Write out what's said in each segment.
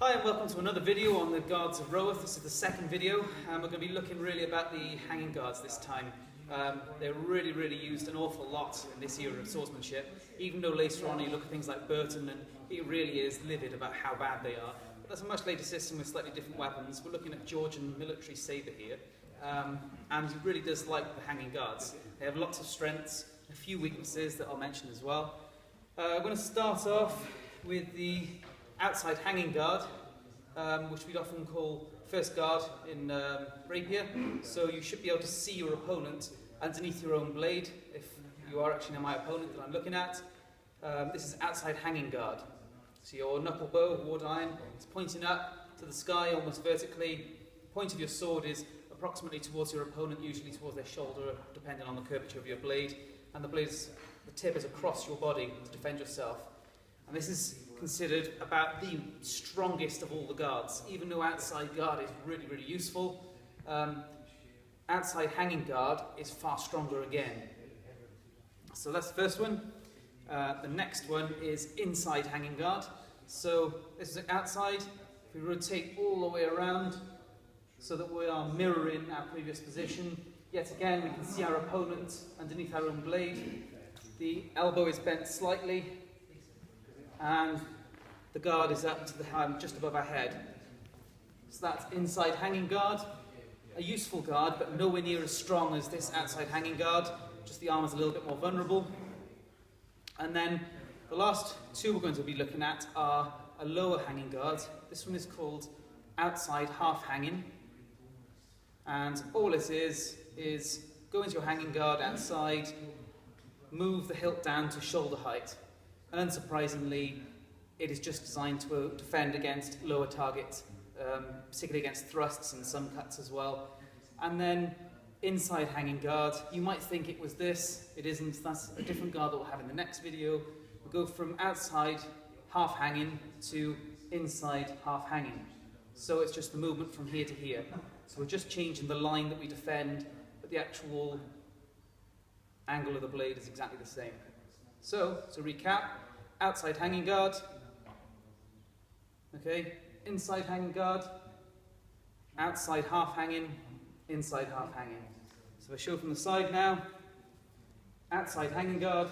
Hi and welcome to another video on the guards of Roworth. This is the second video and we're going to be looking really about the hanging guards this time. They're really used an awful lot in this era of swordsmanship, even though later on you look at things like Burton and it really is livid about how bad they are. But that's a much later system with slightly different weapons. We're looking at Georgian military sabre here, and he really does like the hanging guards. They have lots of strengths, a few weaknesses that I'll mention as well. We're going to start off with the outside hanging guard, which we'd often call first guard in rapier. So you should be able to see your opponent underneath your own blade, if you are actually now my opponent that I'm looking at. This is outside hanging guard. So your knuckle bow, ward iron, is pointing up to the sky almost vertically. The point of your sword is approximately towards your opponent, usually towards their shoulder, depending on the curvature of your blade. And the tip is across your body to defend yourself. And this is considered about the strongest of all the guards. Even though outside guard is really useful, outside hanging guard is far stronger again. So that's the first one. The next one is inside hanging guard. So this is outside. If we rotate all the way around so that we are mirroring our previous position, yet again we can see our opponent underneath our own blade. The elbow is bent slightly and the guard is up to the hand just above our head. So that's inside hanging guard. A useful guard, but nowhere near as strong as this outside hanging guard. Just the arm is a little bit more vulnerable. And then the last two we're going to be looking at are a lower hanging guard. This one is called outside half hanging. And all it is go into your hanging guard outside, move the hilt down to shoulder height. And unsurprisingly, it is just designed to defend against lower targets, particularly against thrusts and some cuts as well. And then inside hanging guard, you might think it was this. It isn't. That's a different guard that we'll have in the next video. We'll go from outside half hanging to inside half hanging. So it's just the movement from here to here. So we're just changing the line that we defend, but the actual angle of the blade is exactly the same. So to recap, outside hanging guard, okay, inside hanging guard, outside half hanging, inside half hanging. So if I show from the side now, outside hanging guard,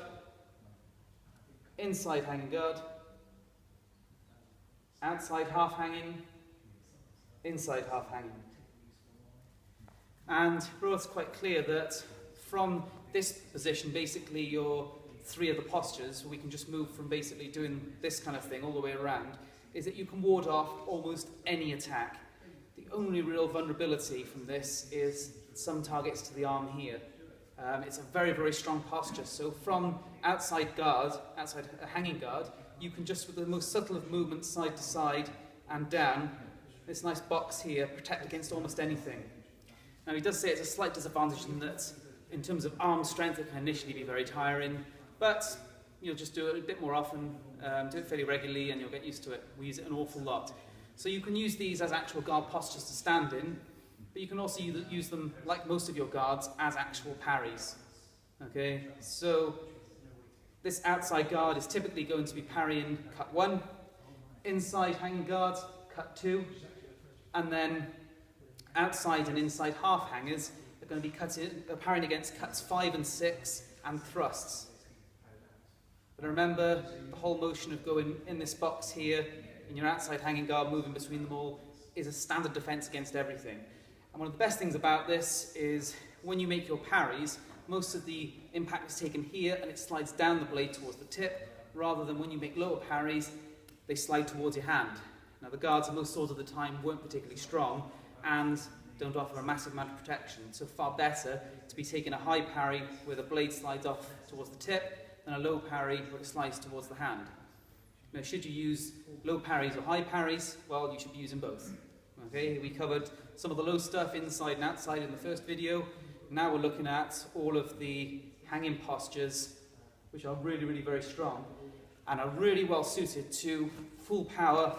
inside hanging guard, outside half hanging, inside half hanging. And Roworth's quite clear that from this position, basically your three of the postures, we can just move from basically doing this kind of thing all the way around, is that you can ward off almost any attack. The only real vulnerability from this is some targets to the arm here. It's a very strong posture. So from outside guard, outside a hanging guard, you can just, with the most subtle of movements side to side and down, this nice box here, protect against almost anything. Now he does say it's a slight disadvantage in that, in terms of arm strength, it can initially be very tiring, but you'll just do it a bit more often, do it fairly regularly and you'll get used to it. We use it an awful lot. So you can use these as actual guard postures to stand in, but you can also use them, like most of your guards, as actual parries. Okay, so this outside guard is typically going to be parrying cut 1, inside hanging guard, cut 2, and then outside and inside half hangers are going to be parrying against cuts 5 and 6 and thrusts. But remember, the whole motion of going in this box here, in your outside hanging guard, moving between them all, is a standard defense against everything. And one of the best things about this is when you make your parries, most of the impact is taken here and it slides down the blade towards the tip, rather than when you make lower parries, they slide towards your hand. Now the guards most swords of the time weren't particularly strong and don't offer a massive amount of protection, so far better to be taking a high parry where the blade slides off towards the tip than a low parry where it slides towards the hand. Now should you use low parries or high parries, well you should be using both. Okay, we covered some of the low stuff inside and outside in the first video. Now we're looking at all of the hanging postures, which are really very strong and are really well suited to full power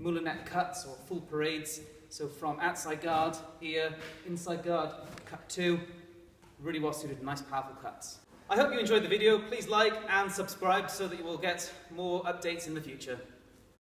moulinet cuts or full parades. So from outside guard here, inside guard, cut 2, really well suited, nice powerful cuts. I hope you enjoyed the video. Please like and subscribe so that you will get more updates in the future.